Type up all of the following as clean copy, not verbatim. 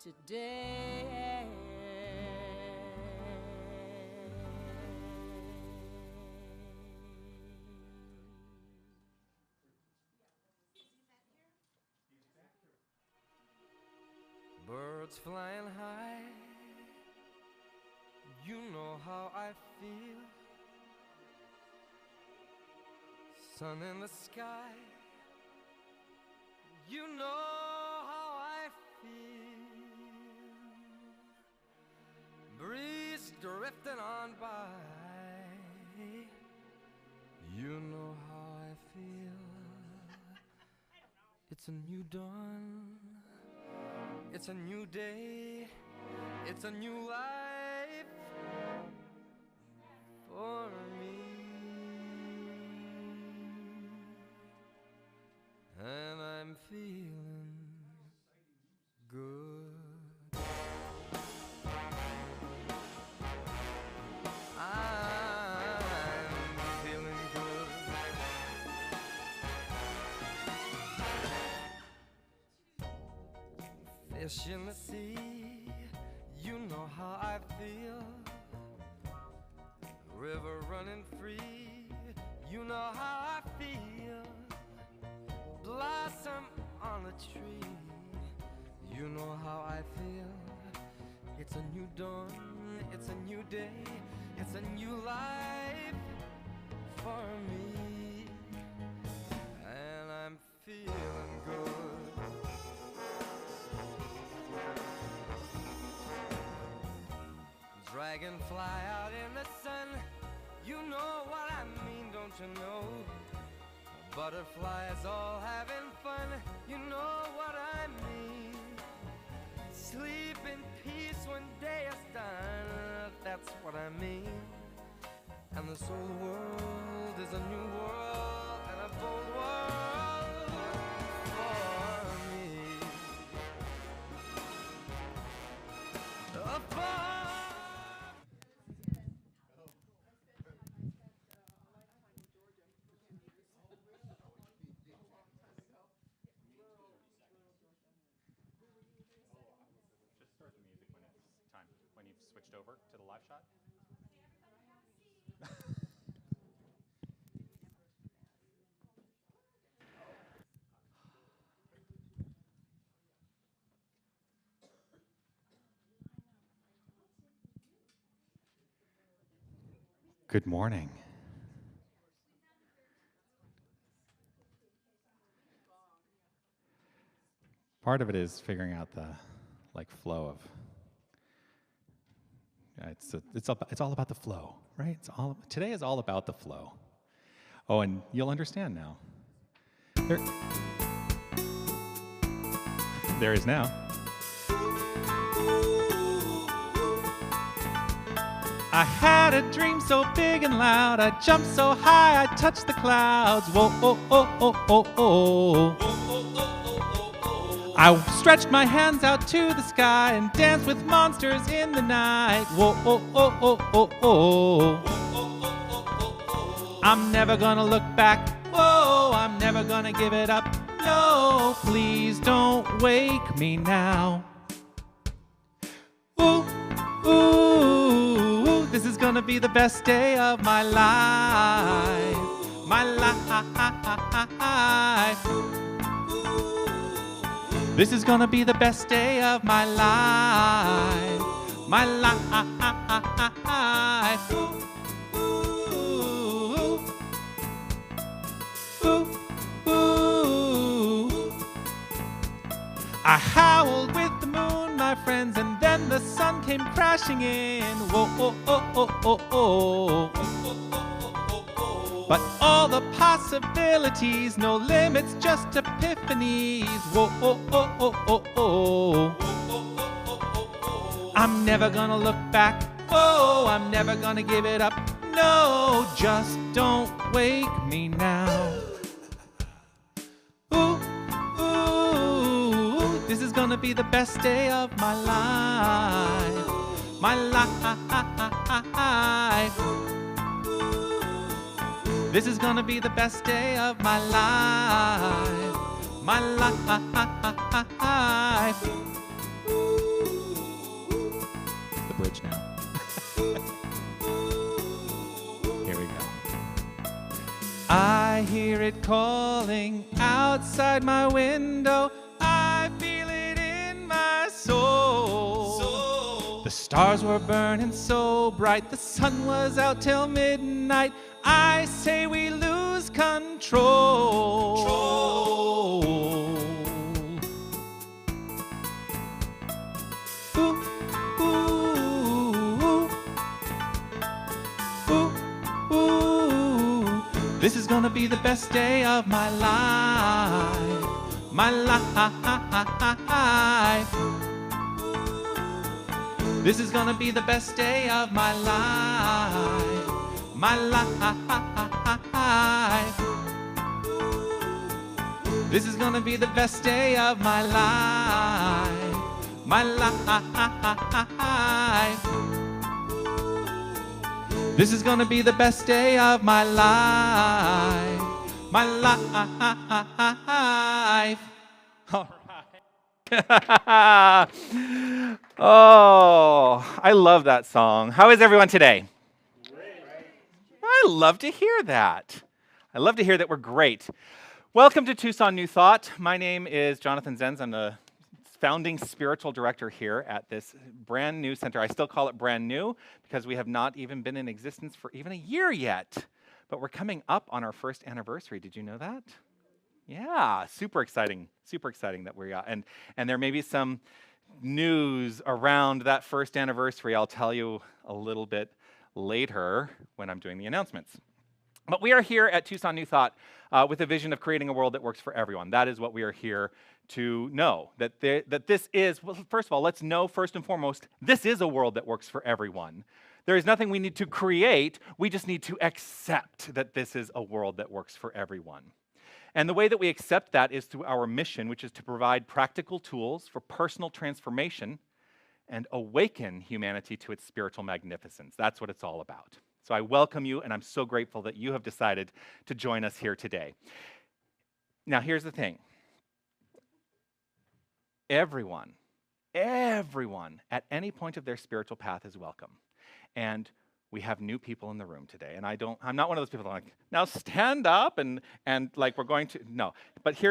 today. Birds flying high, you know how I feel. Sun in the sky, you know how I feel. Breeze drifting on by, you know how I feel. It's a new dawn, it's a new day, it's a new life for me. And I'm feeling good. I'm feeling good. Fish in the sea, you know how I feel. River running free, you know how I feel. Blossom on a tree, you know how I feel. It's a new dawn, it's a new day, it's a new life for me. And I'm feeling good. Dragonfly out in the sun, you know what I mean, don't you know? Butterflies all having fun, you know what I mean. Sleep in peace when day is done, that's what I mean. And this old world is a new world and a bold world for me. When you've switched over to the live shot. Good morning. Part of it is figuring out the flow of. It's all about the flow, right? Today is all about the flow. Oh, and you'll understand now. There is now. I had a dream so big and loud, I jumped so high, I touched the clouds. Whoa, oh, oh, oh, oh, oh. I stretched my hands out to the sky and danced with monsters in the night. Whoa, oh, oh, oh, oh, oh. I'm never gonna look back. Whoa, I'm never gonna give it up. No, please don't wake me now. Ooh, ooh, this is gonna be the best day of my life. My life. This is gonna be the best day of my life. My life. Ooh, ooh, ooh. I howled with the moon, my friends, and then the sun came crashing in. Whoa, oh, oh, oh, oh, oh. But all the possibilities, no limits, just epiphanies. Whoa, oh, oh, oh, oh, oh. I'm never gonna look back. Oh, I'm never gonna give it up. No, just don't wake me now. Ooh, ooh, this is gonna be the best day of my life. My life. This is gonna be the best day of my life. My life. Ooh. message now. Here we go. I hear it calling outside my window. I feel it in my soul. The stars were burning so bright. The sun was out till midnight. I say we lose control. Ooh, ooh, ooh, ooh, ooh. This is gonna be the best day of my life. My life. This is gonna be the best day of my life. My life. This is gonna be the best day of my life. My life. This is gonna be the best day of my life. My life. All right. Oh, I love that song. How is everyone today? I love to hear that. I love to hear that we're great. Welcome to Tucson New Thought. My name is Jonathan Zenz. I'm the founding spiritual director here at this brand new center. I still call it brand new because we have not even been in existence for even a year yet. But we're coming up on our first anniversary. Did you know that? Yeah, super exciting that we are. And there may be some news around that first anniversary. I'll tell you a little bit later when I'm doing the announcements. But we are here at Tucson New Thought with a vision of creating a world that works for everyone. That is what we are here to know, that this is, well, first of all, let's know first and foremost, this is a world that works for everyone. There is nothing we need to create, we just need to accept that this is a world that works for everyone. And the way that we accept that is through our mission, which is to provide practical tools for personal transformation and awaken humanity to its spiritual magnificence. That's what it's all about. So I welcome you, and I'm so grateful that you have decided to join us here today. Now, here's the thing. Everyone at any point of their spiritual path is welcome. And we have new people in the room today. And I'm not one of those people that are like, now stand up and like we're going to, no. But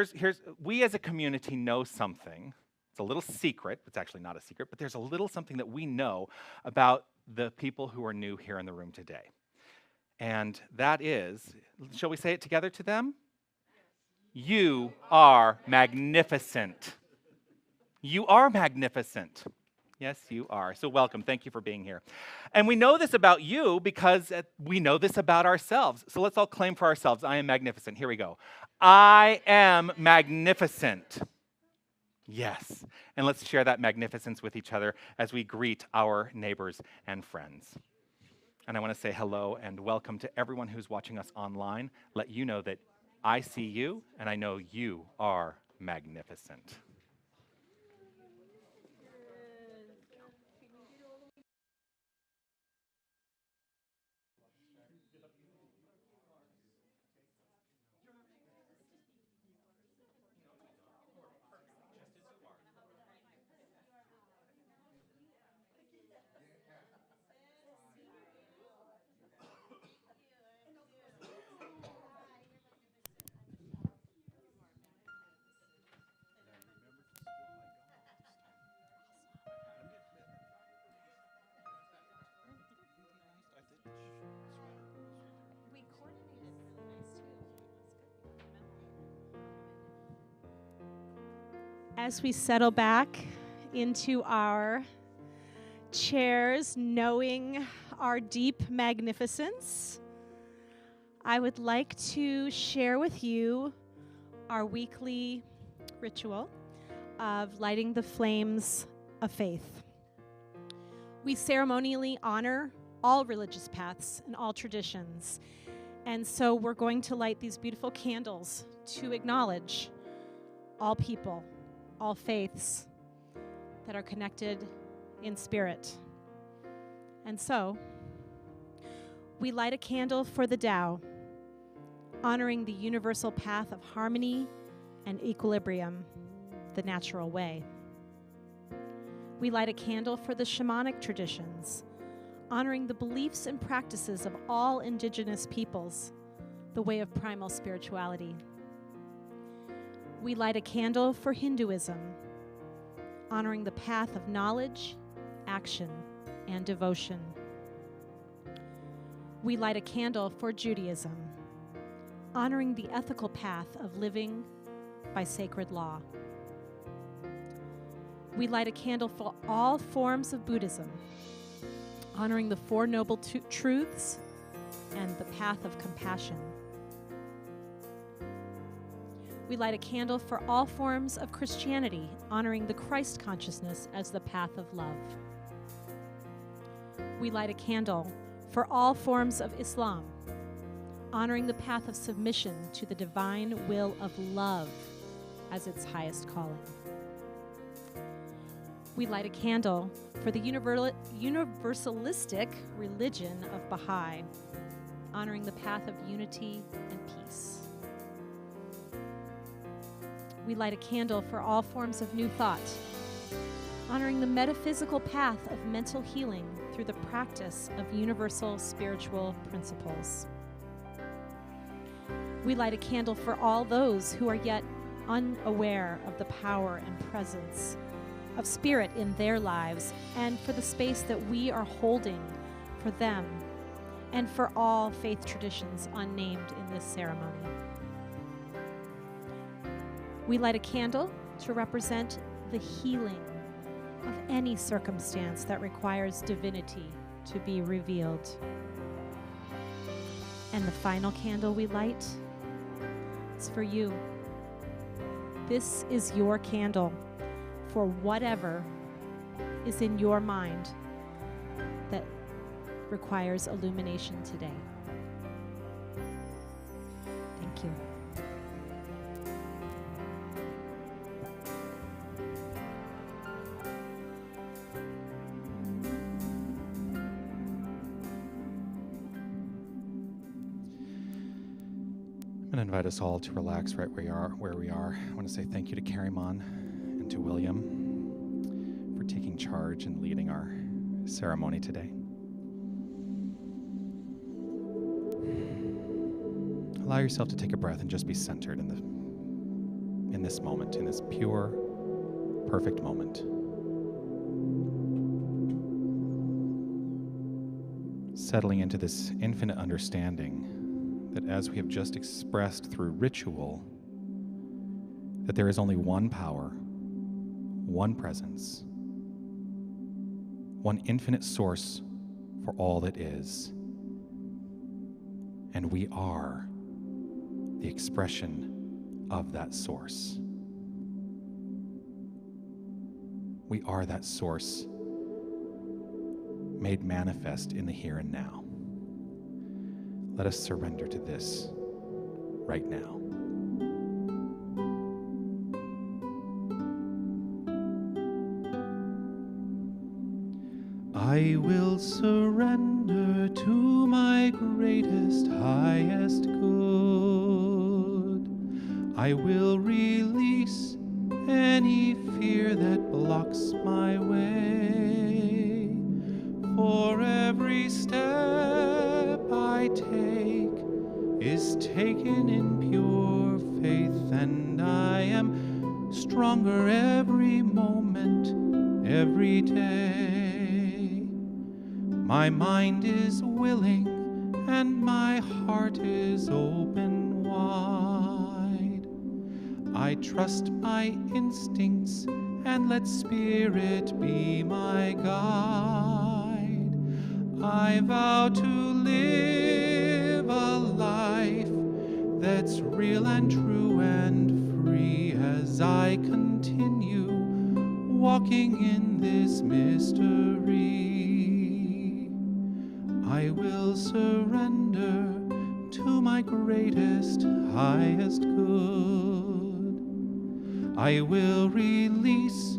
we as a community know something. It's a little secret. It's actually not a secret, but there's a little something that we know about the people who are new here in the room today. And that is, shall we say it together to them? You are magnificent. You are magnificent. Yes, you are. So welcome. Thank you for being here. And we know this about you because we know this about ourselves. So let's all claim for ourselves, I am magnificent. Here we go. I am magnificent. Yes. And let's share that magnificence with each other as we greet our neighbors and friends. And I want to say hello and welcome to everyone who's watching us online. Let you know that I see you and I know you are magnificent. As we settle back into our chairs, knowing our deep magnificence, I would like to share with you our weekly ritual of lighting the flames of faith. We ceremonially honor all religious paths and all traditions. And so we're going to light these beautiful candles to acknowledge all people, all faiths that are connected in spirit. And so, we light a candle for the Tao, honoring the universal path of harmony and equilibrium, the natural way. We light a candle for the shamanic traditions, honoring the beliefs and practices of all indigenous peoples, the way of primal spirituality. We light a candle for Hinduism, honoring the path of knowledge, action, and devotion. We light a candle for Judaism, honoring the ethical path of living by sacred law. We light a candle for all forms of Buddhism, honoring the Four Noble Truths and the path of compassion. We light a candle for all forms of Christianity, honoring the Christ consciousness as the path of love. We light a candle for all forms of Islam, honoring the path of submission to the divine will of love as its highest calling. We light a candle for the universalistic religion of Baha'i, honoring the path of unity and peace. We light a candle for all forms of New Thought, honoring the metaphysical path of mental healing through the practice of universal spiritual principles. We light a candle for all those who are yet unaware of the power and presence of spirit in their lives, and for the space that we are holding for them and for all faith traditions unnamed in this ceremony. We light a candle to represent the healing of any circumstance that requires divinity to be revealed. And the final candle we light is for you. This is your candle for whatever is in your mind that requires illumination today. Thank you. I'm going to invite us all to relax right where we are. I want to say thank you to Karimon and to William for taking charge and leading our ceremony today. Allow yourself to take a breath and just be centered in this moment, in this pure, perfect moment. Settling into this infinite understanding that as we have just expressed through ritual, that there is only one power, one presence, one infinite source for all that is. And we are the expression of that source. We are that source made manifest in the here and now. Let us surrender to this right now. I will surrender to my greatest, highest good. I will release any fear that blocks my way. For every step I take is taken in pure faith, and I am stronger every moment, every day. My mind is willing and my heart is open wide. I trust my instincts and let spirit be my guide. I vow to live a life that's real and true and free as I continue walking in this mystery. I will surrender to my greatest, highest good. I will release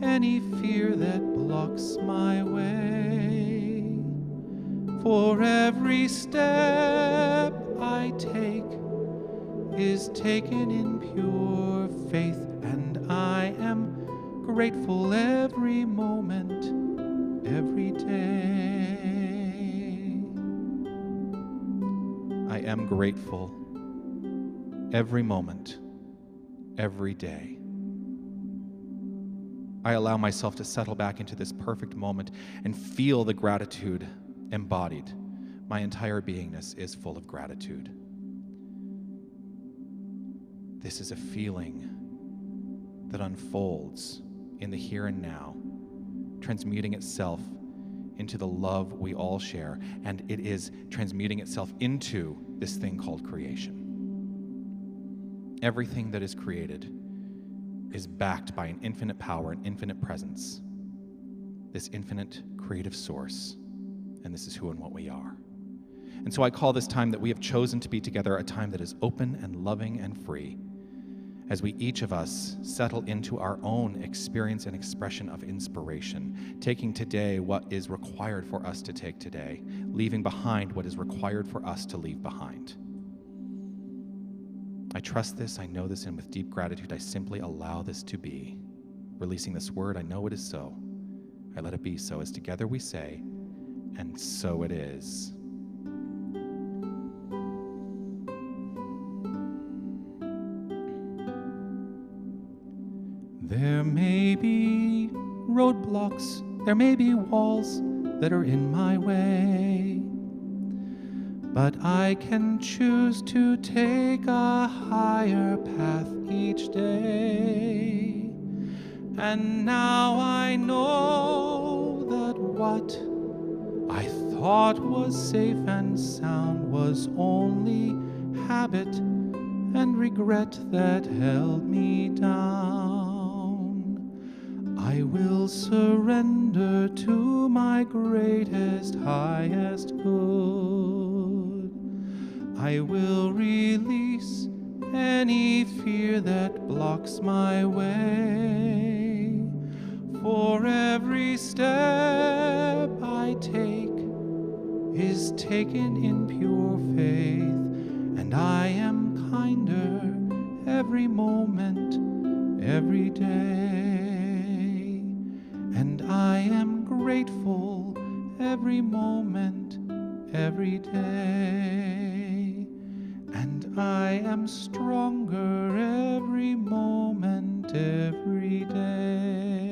any fear that blocks my way. For every step I take is taken in pure faith, and I am grateful every moment, every day. I am grateful every moment, every day. I allow myself to settle back into this perfect moment and feel the gratitude embodied. My entire beingness is full of gratitude. This is a feeling that unfolds in the here and now, transmuting itself into the love we all share, and it is transmuting itself into this thing called creation. Everything that is created is backed by an infinite power, an infinite presence, this infinite creative source, and this is who and what we are. And so I call this time that we have chosen to be together a time that is open and loving and free, as we each of us settle into our own experience and expression of inspiration, taking today what is required for us to take today, leaving behind what is required for us to leave behind. I trust this, I know this, and with deep gratitude, I simply allow this to be. Releasing this word, I know it is so. I let it be so, as together we say, and so it is. There may be roadblocks, there may be walls that are in my way, but I can choose to take a higher path each day. And now I know that what I thought was safe and sound was only habit and regret that held me down. I will surrender to my greatest, highest good. I will release any fear that blocks my way. For every step I take is taken in pure faith, and I am kinder every moment, every day. And I am grateful every moment, every day. And I am stronger every moment, every day.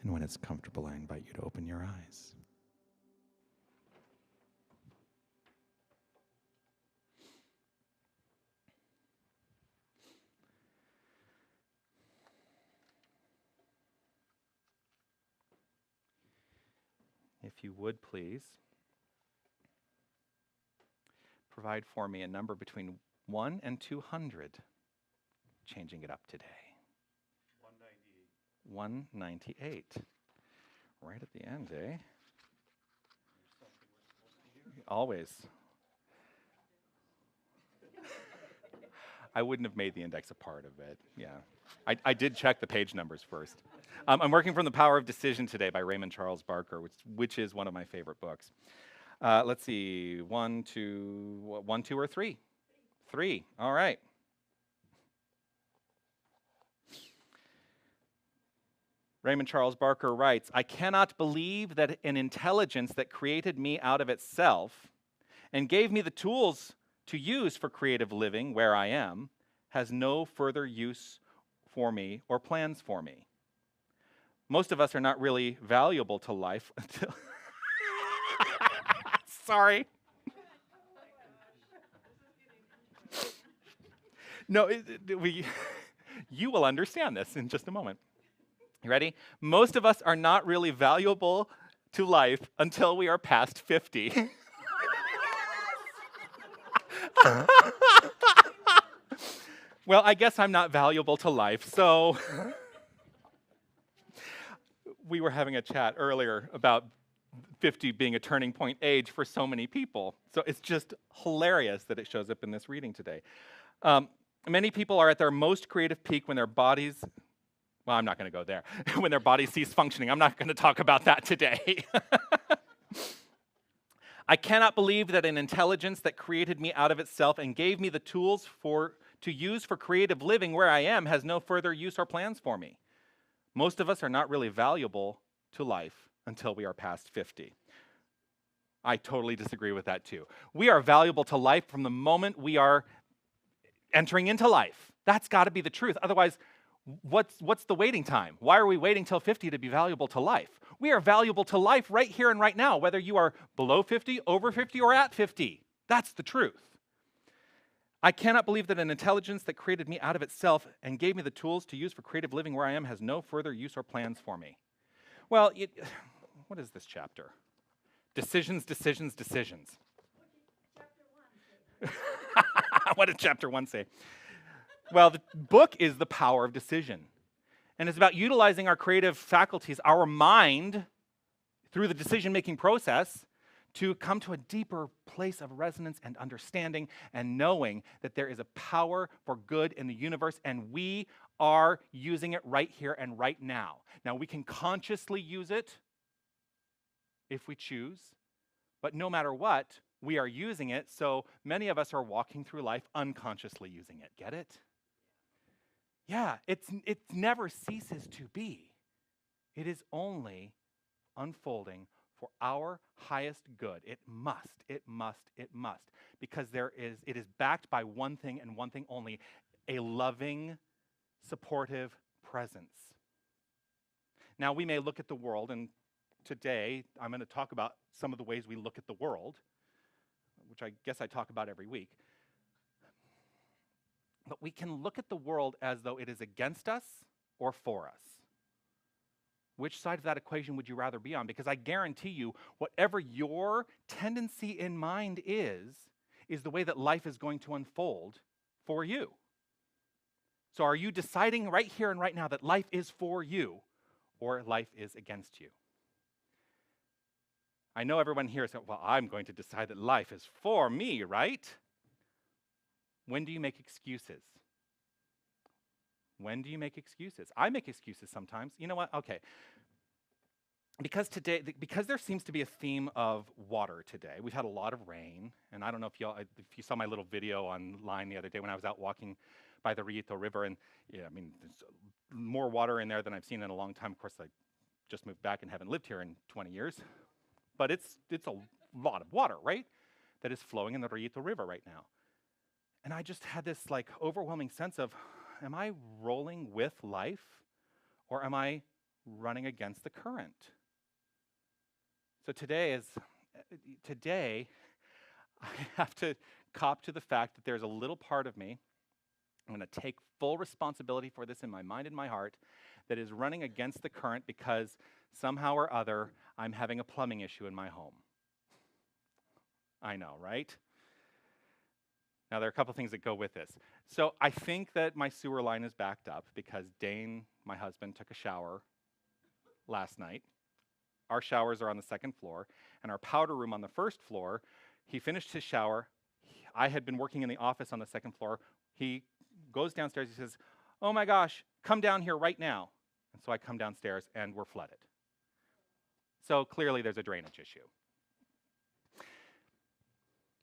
And when it's comfortable, I invite you to open your eyes. If you would please provide for me a number between 1 and 200, changing it up today. 198. Right at the end, eh? Always. I wouldn't have made the index a part of it, yeah. I did check the page numbers first. I'm working from The Power of Decision today by Raymond Charles Barker, which is one of my favorite books. Let's see, 1, 2, or 3? 3, all right. Raymond Charles Barker writes, I cannot believe that an intelligence that created me out of itself and gave me the tools to use for creative living where I am has no further use for me or plans for me. Most of us are not really valuable to life until... Sorry. No, you will understand this in just a moment. You ready? Most of us are not really valuable to life until we are past 50. Well, I guess I'm not valuable to life, so... We were having a chat earlier about 50 being a turning point age for so many people. So it's just hilarious that it shows up in this reading today. Many people are at their most creative peak when their bodies Well, I'm not going to go there. When their body cease functioning, I'm not going to talk about that today. I cannot believe that an intelligence that created me out of itself and gave me the tools to use for creative living where I am has no further use or plans for me. Most of us are not really valuable to life until we are past 50. I totally disagree with that too. We are valuable to life from the moment we are entering into life. That's got to be the truth. Otherwise, what's the waiting time? Why are we waiting till 50 to be valuable to life? We are valuable to life right here and right now, whether you are below 50, over 50, or at 50. That's the truth. I cannot believe that an intelligence that created me out of itself and gave me the tools to use for creative living where I am has no further use or plans for me. Well, what is this chapter? Decisions, decisions, decisions. What did chapter 1 say? Well, the book is The Power of Decision. And it's about utilizing our creative faculties, our mind, through the decision-making process to come to a deeper place of resonance and understanding and knowing that there is a power for good in the universe and we are using it right here and right now. Now, we can consciously use it if we choose, but no matter what, we are using it, so many of us are walking through life unconsciously using it. Get it? Yeah, it never ceases to be. It is only unfolding for our highest good. It must, it must, it must. Because it is backed by one thing and one thing only, a loving, supportive presence. Now, we may look at the world, and today I'm going to talk about some of the ways we look at the world, which I guess I talk about every week. But we can look at the world as though it is against us or for us. Which side of that equation would you rather be on? Because I guarantee you, whatever your tendency in mind is the way that life is going to unfold for you. So are you deciding right here and right now that life is for you or life is against you? I know everyone here is saying, well, I'm going to decide that life is for me, right? When do you make excuses? When do you make excuses? I make excuses sometimes. You know what? Okay. Because there seems to be a theme of water today. We've had a lot of rain, and I don't know if you saw my little video online the other day when I was out walking by the Rito River, and yeah, I mean, there's more water in there than I've seen in a long time. Of course, I just moved back and haven't lived here in 20 years, but it's a lot of water, right? That is flowing in the Rito River right now. And I just had this overwhelming sense of, am I rolling with life or am I running against the current? So today I have to cop to the fact that there's a little part of me, I'm going to take full responsibility for this in my mind and my heart, that is running against the current because somehow or other I'm having a plumbing issue in my home. I know, right? Now, there are a couple things that go with this. So I think that my sewer line is backed up because Dane, my husband, took a shower last night. Our showers are on the second floor, and our powder room on the first floor, he finished his shower. I had been working in the office on the second floor. He goes downstairs, he says, oh my gosh, come down here right now. And so I come downstairs, and we're flooded. So clearly there's a drainage issue.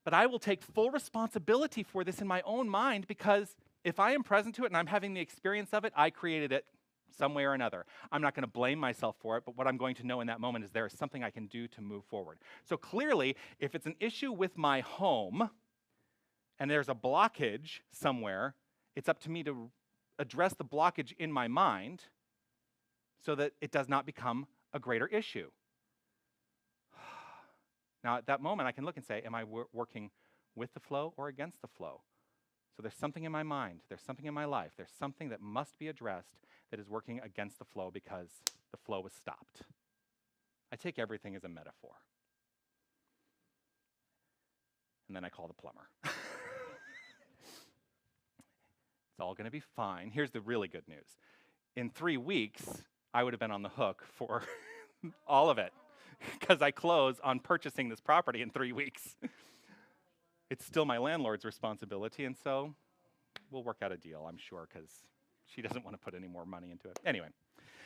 But I will take full responsibility for this in my own mind because if I am present to it and I'm having the experience of it, I created it some way or another. I'm not going to blame myself for it, but what I'm going to know in that moment is there is something I can do to move forward. So clearly, if it's an issue with my home and there's a blockage somewhere, it's up to me to address the blockage in my mind so that it does not become a greater issue. Now, at that moment, I can look and say, am I working with the flow or against the flow? So there's something in my mind, there's something in my life, there's something that must be addressed that is working against the flow because the flow was stopped. I take everything as a metaphor. And then I call the plumber. It's all going to be fine. Here's the really good news. In 3 weeks, I would have been on the hook for all of it, because I close on purchasing this property in 3 weeks. It's still my landlord's responsibility, and so we'll work out a deal, I'm sure, because she doesn't want to put any more money into it. Anyway,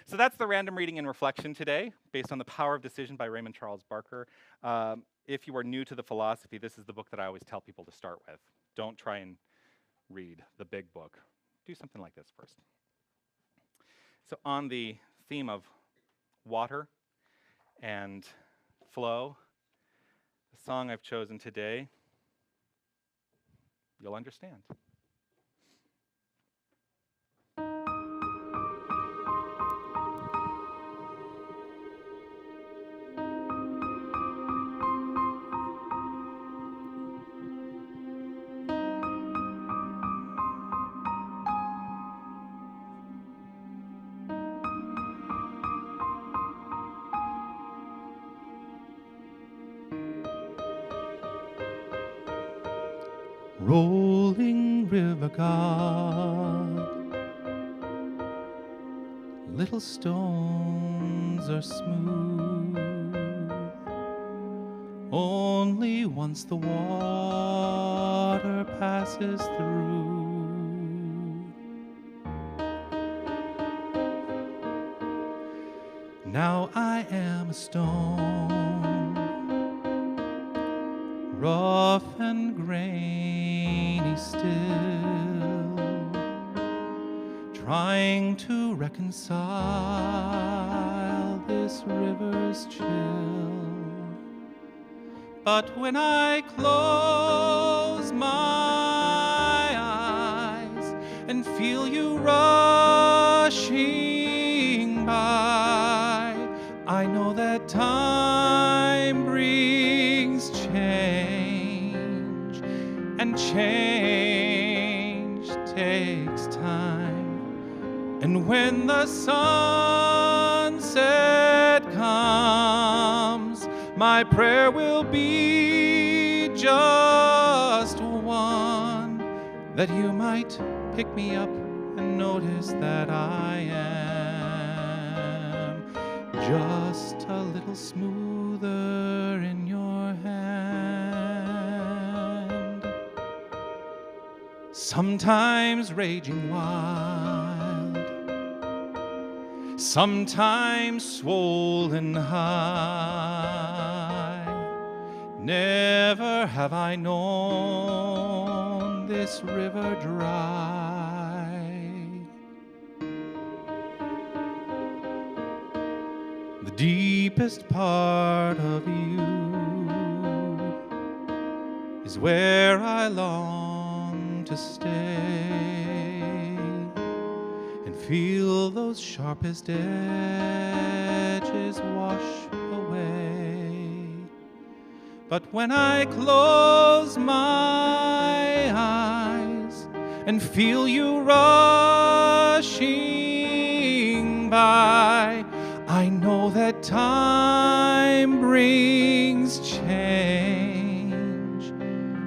so that's the random reading and reflection today, based on The Power of Decision by Raymond Charles Barker. If you are new to the philosophy, this is the book that I always tell people to start with. Don't try and read the big book. Do something like this first. So on the theme of water and flow, the song I've chosen today, you'll understand. Rolling river God, little stones are smooth, only once the water passes through. Now I am a stone, rough and grainy still, trying to reconcile this river's chill. But when I close my eyes and feel you rushing by, I know that time brings change, and change takes time. And when the sunset comes, my prayer will be just one, that you might pick me up and notice that I am just a little smoother in your hand. Sometimes raging wild, sometimes swollen high, never have I known this river dry. The deepest part of you is where I long to stay and feel those sharpest edges wash away. But when I close my eyes and feel you rushing by, I know that time brings change,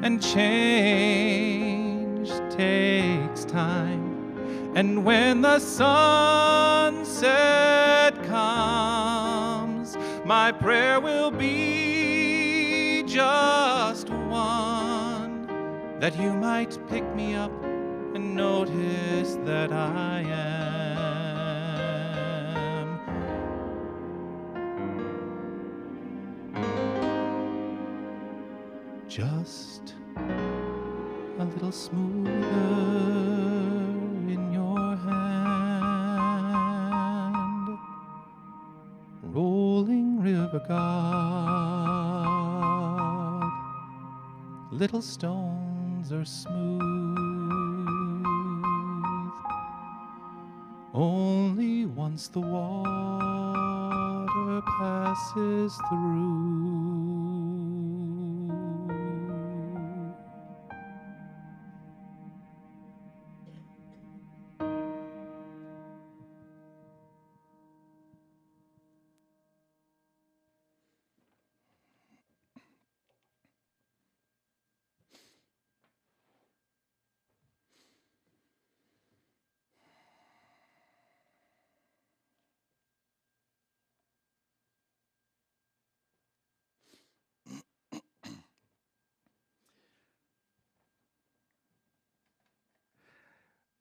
and change takes time. And when the sunset comes, my prayer will be just one, that you might pick me up and notice that I am just a little smoother in your hand. Rolling river God, little stones are smooth, only once the water passes through.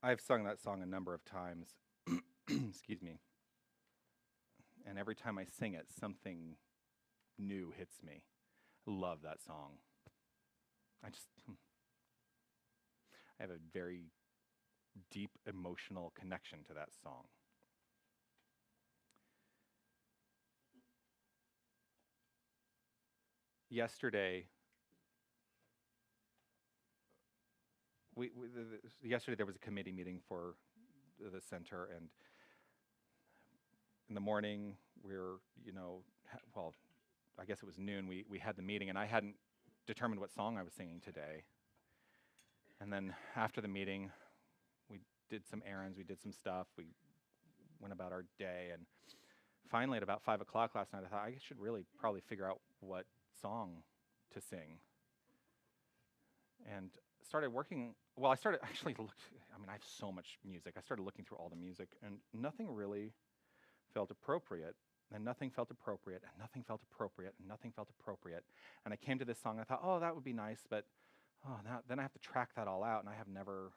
I've sung that song a number of times. Excuse me. And every time I sing it, something new hits me. I love that song. I have a very deep emotional connection to that song. Yesterday, yesterday there was a committee meeting for the center, and in the morning we were, well, I guess it was noon, we had the meeting, and I hadn't determined what song I was singing today. And then after the meeting, we did some errands, we did some stuff, we went about our day, and finally at about 5 o'clock last night, I thought I should really probably figure out what song to sing. And started working, well, I started actually I have so much music. I started looking through all the music, and nothing really felt appropriate, and nothing felt appropriate, and nothing felt appropriate, and nothing felt appropriate. And I came to this song, I thought, oh, that would be nice, but then I have to track that all out, and I have never,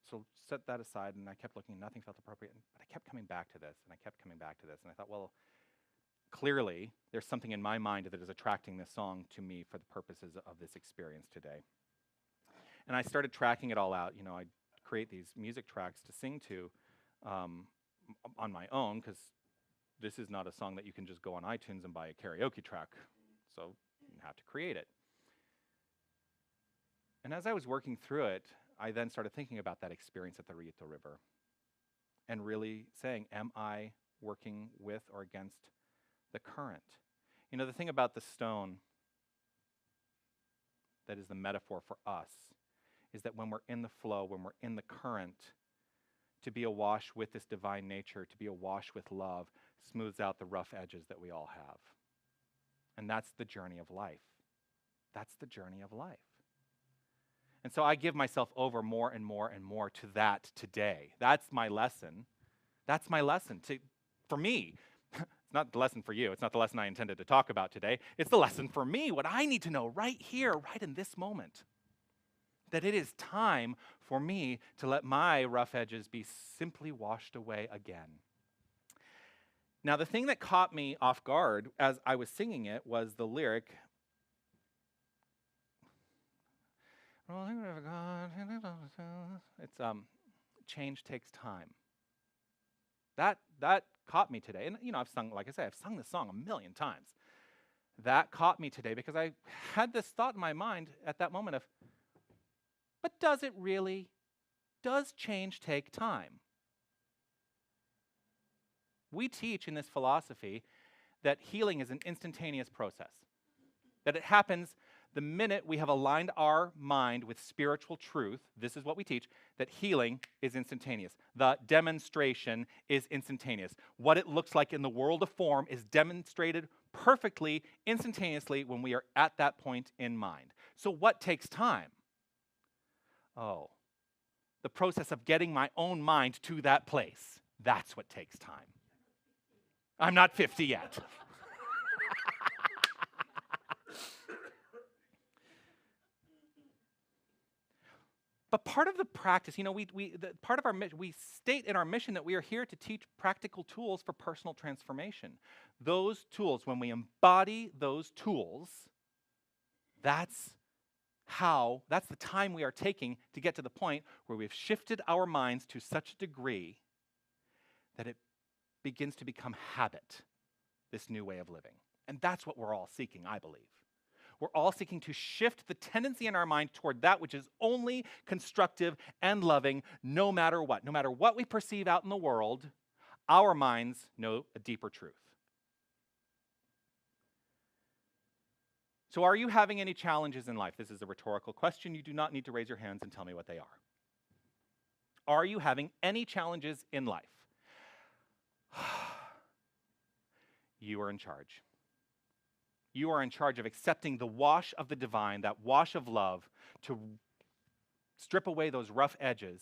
so set that aside, and I kept looking, nothing felt appropriate, but I kept coming back to this, and I kept coming back to this, and I thought, well, clearly, there's something in my mind that is attracting this song to me for the purposes of this experience today. And I started tracking it all out. I'd create these music tracks to sing to on my own, because this is not a song that you can just go on iTunes and buy a karaoke track. So you have to create it. And as I was working through it, I then started thinking about that experience at the Rito River and really saying, am I working with or against the current? The thing about the stone that is the metaphor for us is that when we're in the flow, when we're in the current, to be awash with this divine nature, to be awash with love, smooths out the rough edges that we all have. And that's the journey of life. That's the journey of life. And so I give myself over more and more and more to that today. That's my lesson. That's my lesson for me. It's not the lesson for you. It's not the lesson I intended to talk about today. It's the lesson for me, what I need to know right here, right in this moment. That it is time for me to let my rough edges be simply washed away again. Now, the thing that caught me off guard as I was singing it was the lyric, it's change takes time. That caught me today. And I've sung, like I say, I've sung this song a million times. That caught me today because I had this thought in my mind at that moment of, but does it really? Does change take time? We teach in this philosophy that healing is an instantaneous process, that it happens the minute we have aligned our mind with spiritual truth. This is what we teach, that healing is instantaneous. The demonstration is instantaneous. What it looks like in the world of form is demonstrated perfectly, instantaneously when we are at that point in mind. So what takes time? Oh, the process of getting my own mind to that place. That's what takes time. I'm not 50 yet. But part of the practice, part of our mission, we state in our mission that we are here to teach practical tools for personal transformation. Those tools, when we embody those tools, that's the time we are taking to get to the point where we've shifted our minds to such a degree that it begins to become habit, this new way of living. And that's what we're all seeking, I believe. We're all seeking to shift the tendency in our mind toward that which is only constructive and loving, no matter what. No matter what we perceive out in the world, our minds know a deeper truth. So are you having any challenges in life? This is a rhetorical question. You do not need to raise your hands and tell me what they are. Are you having any challenges in life? You are in charge. You are in charge of accepting the wash of the divine, that wash of love, to strip away those rough edges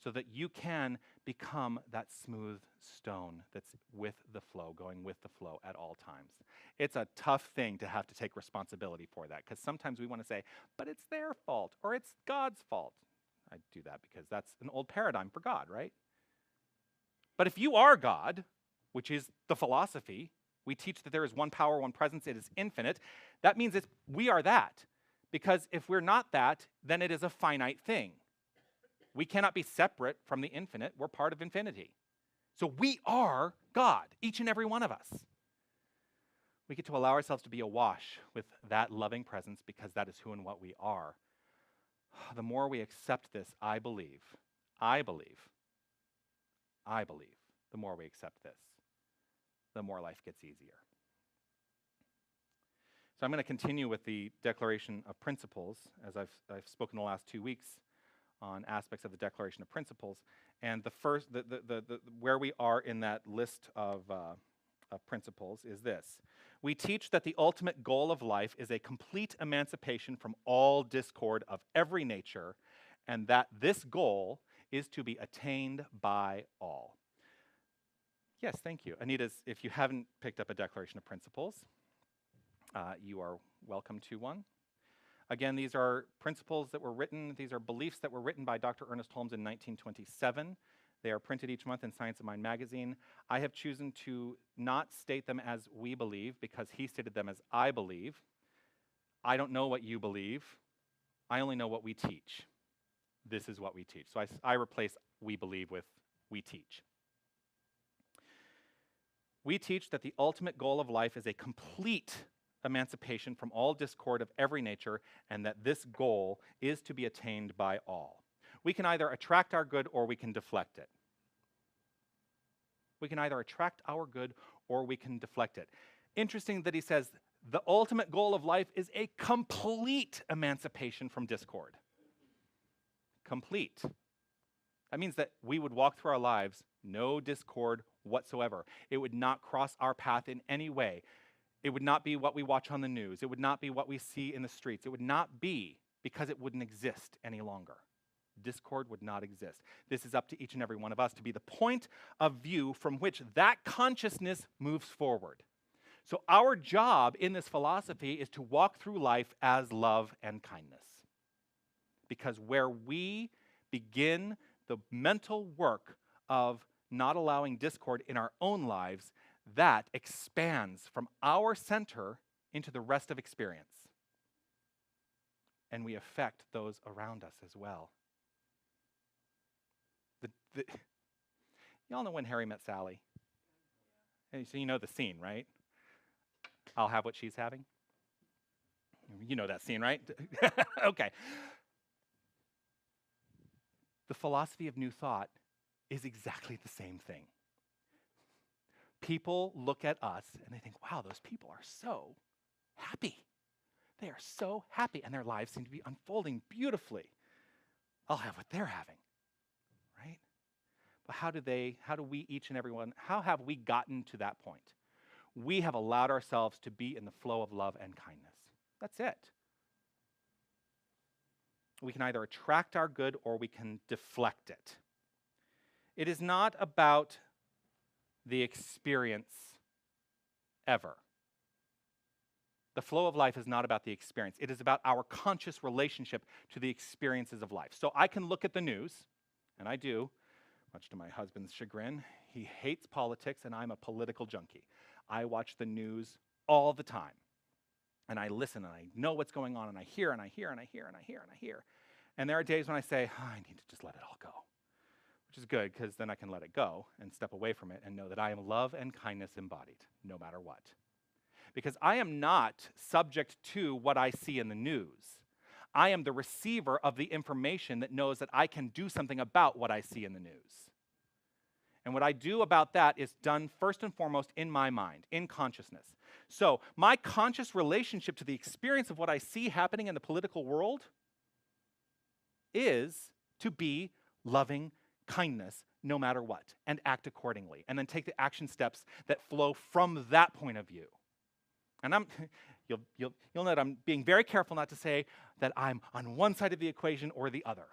so that you can become that smooth stone that's with the flow, going with the flow at all times. It's a tough thing to have to take responsibility for that, because sometimes we want to say, but it's their fault or it's God's fault. I do that because that's an old paradigm for God, right? But if you are God, which is the philosophy, we teach that there is one power, one presence, it is infinite. That means we are that. Because if we're not that, then it is a finite thing. We cannot be separate from the infinite. We're part of infinity. So we are God, each and every one of us. We get to allow ourselves to be awash with that loving presence because that is who and what we are. The more we accept this, I believe, the more we accept this, the more life gets easier. So I'm going to continue with the Declaration of Principles, as I've spoken the last 2 weeks on aspects of the Declaration of Principles. And the first, where we are in that list of principles is this. We teach that the ultimate goal of life is a complete emancipation from all discord of every nature, and that this goal is to be attained by all. Yes, thank you. Anita's, if you haven't picked up a Declaration of Principles, you are welcome to one. Again, these are principles that were written, these are beliefs that were written by Dr. Ernest Holmes in 1927. They are printed each month in Science of Mind magazine. I have chosen to not state them as we believe because he stated them as I believe. I don't know what you believe. I only know what we teach. This is what we teach. So I replace we believe with we teach. We teach that the ultimate goal of life is a complete emancipation from all discord of every nature, and that this goal is to be attained by all. We can either attract our good or we can deflect it. We can either attract our good or we can deflect it. Interesting that he says the ultimate goal of life is a complete emancipation from discord. Complete. That means that we would walk through our lives no discord whatsoever. It would not cross our path in any way. It would not be what we watch on the news. It would not be what we see in the streets. It would not be because it wouldn't exist any longer. Discord would not exist. This is up to each and every one of us to be the point of view from which that consciousness moves forward. So our job in this philosophy is to walk through life as love and kindness. Because where we begin the mental work of not allowing discord in our own lives, that expands from our center into the rest of experience. And we affect those around us as well. Y'all know When Harry Met Sally? So you know the scene, right? I'll have what she's having. You know that scene, right? Okay. The philosophy of New Thought is exactly the same thing. People look at us and they think, wow, those people are so happy. They are so happy and their lives seem to be unfolding beautifully. I'll have what they're having, right? But how do we each and every one, how have we gotten to that point? We have allowed ourselves to be in the flow of love and kindness. That's it. We can either attract our good or we can deflect it. It is not about the experience ever. The flow of life is not about the experience. It is about our conscious relationship to the experiences of life. So I can look at the news, and I do, much to my husband's chagrin. He hates politics, and I'm a political junkie. I watch the news all the time. And I listen, and I know what's going on, and I hear, and I hear, and I hear, and I hear, and I hear. And there are days when I say, I need to just let it all go. Which is good, because then I can let it go and step away from it and know that I am love and kindness embodied, no matter what. Because I am not subject to what I see in the news. I am the receiver of the information that knows that I can do something about what I see in the news. And what I do about that is done first and foremost in my mind, in consciousness. So my conscious relationship to the experience of what I see happening in the political world is to be loving kindness no matter what, and act accordingly, and then take the action steps that flow from that point of view. And you'll note I'm being very careful not to say that I'm on one side of the equation or the other.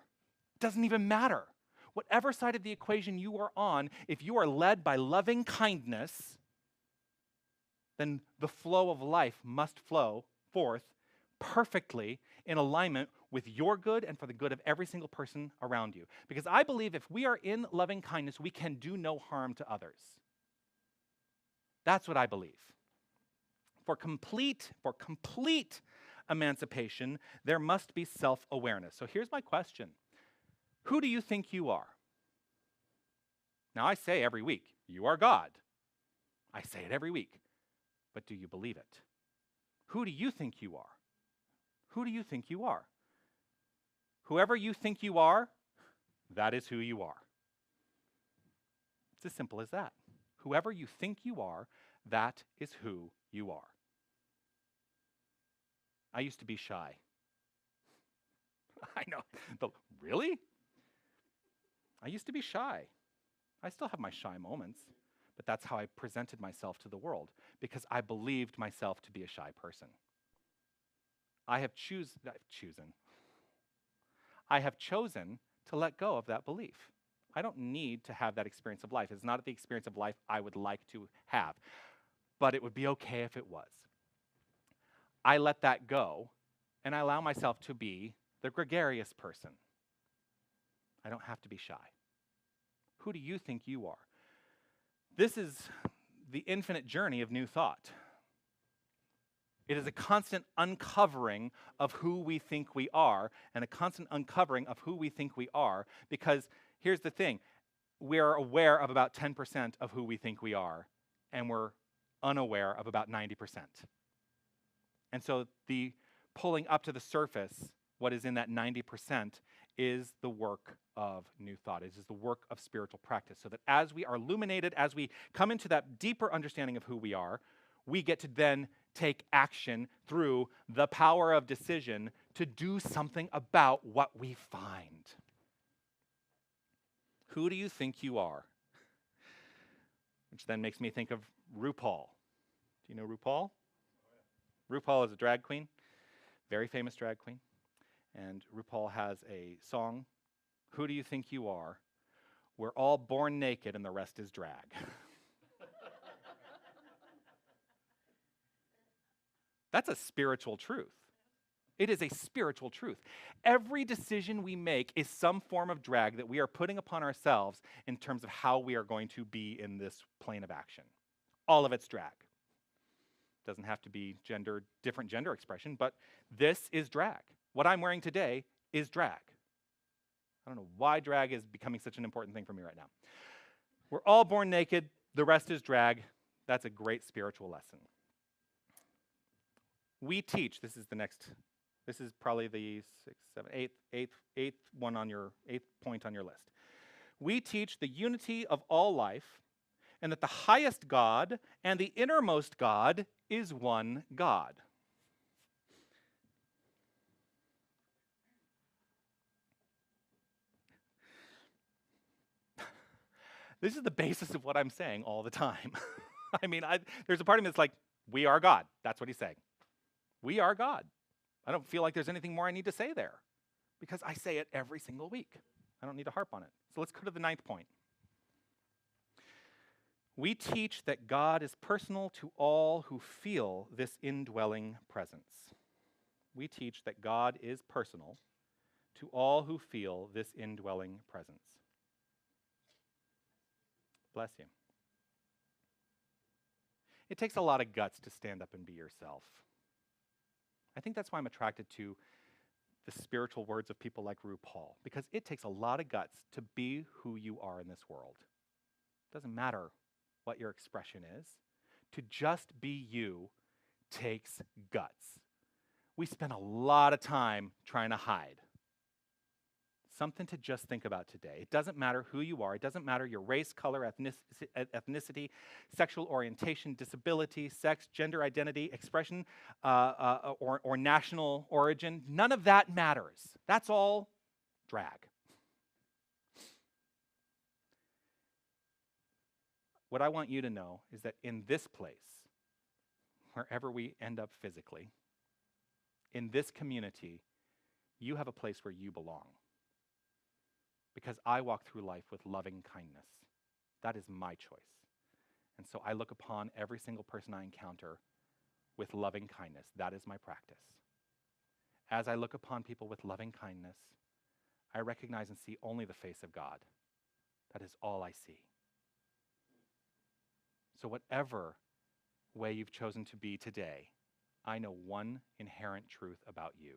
It doesn't even matter. Whatever side of the equation you are on, if you are led by loving kindness, then the flow of life must flow forth perfectly in alignment with your good and for the good of every single person around you. Because I believe if we are in loving kindness, we can do no harm to others. That's what I believe. For complete emancipation, there must be self-awareness. So here's my question. Who do you think you are? Now I say every week, you are God. I say it every week. But do you believe it? Who do you think you are? Who do you think you are? Whoever you think you are, that is who you are. It's as simple as that. Whoever you think you are, that is who you are. I used to be shy. I know. Really? I used to be shy. I still have my shy moments, but that's how I presented myself to the world because I believed myself to be a shy person. I have chosen to let go of that belief. I don't need to have that experience of life. It's not the experience of life I would like to have, but it would be okay if it was. I let that go, and I allow myself to be the gregarious person. I don't have to be shy. Who do you think you are? This is the infinite journey of new thought. It is a constant uncovering of who we think we are and a constant uncovering of who we think we are because here's the thing. We are aware of about 10% of who we think we are and we're unaware of about 90%. And so the pulling up to the surface, what is in that 90% is the work of new thought. It is the work of spiritual practice so that as we are illuminated, as we come into that deeper understanding of who we are, we get to then take action through the power of decision to do something about what we find. Who do you think you are? Which then makes me think of RuPaul. Do you know RuPaul? RuPaul is a drag queen, very famous drag queen. And RuPaul has a song, Who Do You Think You Are? We're all born naked and the rest is drag. That's a spiritual truth. It is a spiritual truth. Every decision we make is some form of drag that we are putting upon ourselves in terms of how we are going to be in this plane of action. All of it's drag. Doesn't have to be different gender expression, but this is drag. What I'm wearing today is drag. I don't know why drag is becoming such an important thing for me right now. We're all born naked, the rest is drag. That's a great spiritual lesson. We teach, this is probably the eighth point on your list. We teach the unity of all life and that the highest God and the innermost God is one God. This is the basis of what I'm saying all the time. I mean, there's a part of me that's like, we are God. That's what he's saying. We are God. I don't feel like there's anything more I need to say there because I say it every single week. I don't need to harp on it. So let's go to the 9th point. We teach that God is personal to all who feel this indwelling presence. We teach that God is personal to all who feel this indwelling presence. Bless you. It takes a lot of guts to stand up and be yourself. I think that's why I'm attracted to the spiritual words of people like RuPaul, because it takes a lot of guts to be who you are in this world. It doesn't matter what your expression is. To just be you takes guts. We spend a lot of time trying to hide. Something to just think about today. It doesn't matter who you are. It doesn't matter your race, color, ethnicity, sexual orientation, disability, sex, gender identity, expression, or national origin. None of that matters. That's all drag. What I want you to know is that in this place, wherever we end up physically, in this community, you have a place where you belong. Because I walk through life with loving kindness. That is my choice. And so I look upon every single person I encounter with loving kindness. That is my practice. as I look upon people with loving kindness, I recognize and see only the face of God. That is all I see. So whatever way you've chosen to be today, I know one inherent truth about you,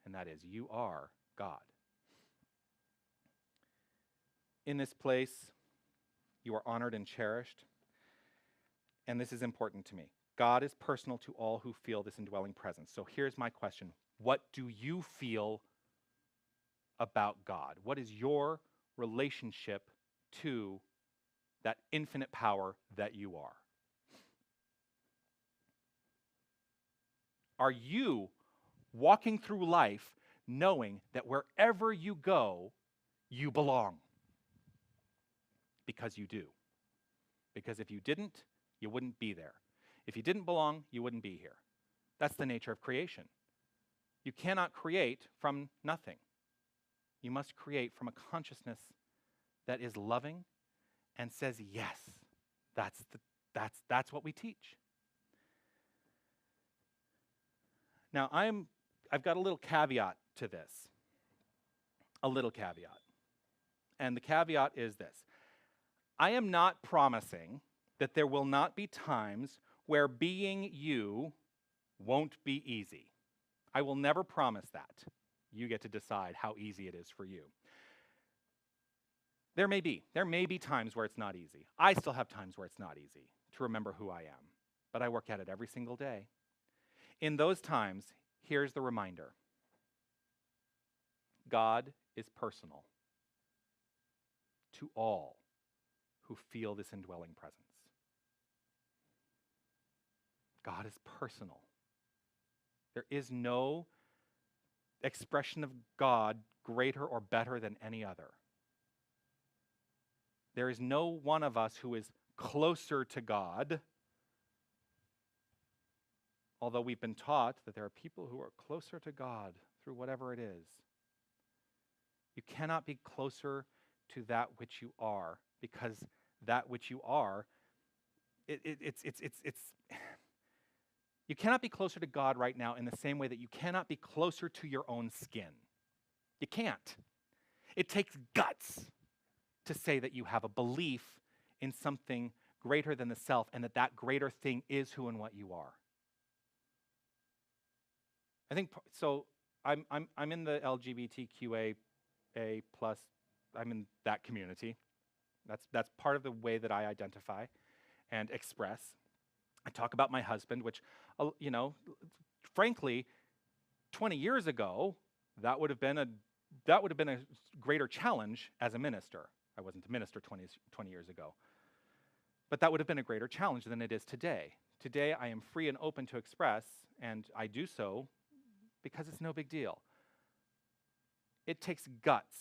and that is you are God. In this place, you are honored and cherished, and this is important to me. God is personal to all who feel this indwelling presence. So here's my question. What do you feel about God? What is your relationship to that infinite power that you are? Are you walking through life knowing that wherever you go, you belong? Because you do. Because if you didn't, you wouldn't be there. If you didn't belong, you wouldn't be here. That's the nature of creation. You cannot create from nothing. You must create from a consciousness that is loving and says, yes, that's what we teach. Now, I've got a little caveat to this. A little caveat. And the caveat is this. I am not promising that there will not be times where being you won't be easy. I will never promise that. You get to decide how easy it is for you. There may be times where it's not easy. I still have times where it's not easy to remember who I am, but I work at it every single day. In those times, here's the reminder. God is personal to all who feel this indwelling presence. God is personal. There is no expression of God greater or better than any other. There is no one of us who is closer to God, although we've been taught that there are people who are closer to God through whatever it is. You cannot be closer to that which you are, because that which you are, you cannot be closer to God right now in the same way that you cannot be closer to your own skin. You can't. It takes guts to say that you have a belief in something greater than the self, and that greater thing is who and what you are. I think so. I'm in the LGBTQA plus. I'm in that community. That's part of the way that I identify and express. I talk about my husband, which, frankly, 20 years ago, that would have been a greater challenge as a minister. I wasn't a minister 20 years ago. But that would have been a greater challenge than it is today. Today, I am free and open to express, and I do so because it's no big deal. It takes guts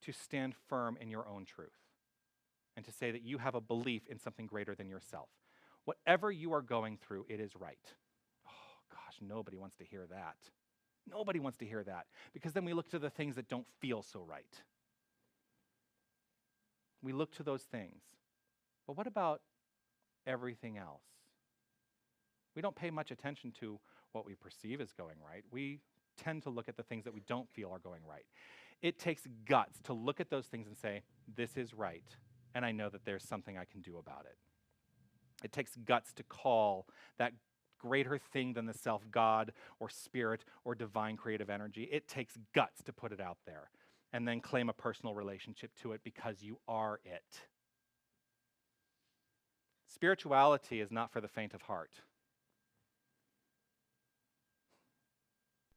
to stand firm in your own truth and to say that you have a belief in something greater than yourself. Whatever you are going through, it is right. Oh, gosh, nobody wants to hear that. Nobody wants to hear that, because then we look to the things that don't feel so right. We look to those things. But what about everything else? We don't pay much attention to what we perceive as going right. We tend to look at the things that we don't feel are going right. It takes guts to look at those things and say, this is right, and I know that there's something I can do about it. It takes guts to call that greater thing than the self, God or spirit or divine creative energy. It takes guts to put it out there and then claim a personal relationship to it because you are it. Spirituality is not for the faint of heart.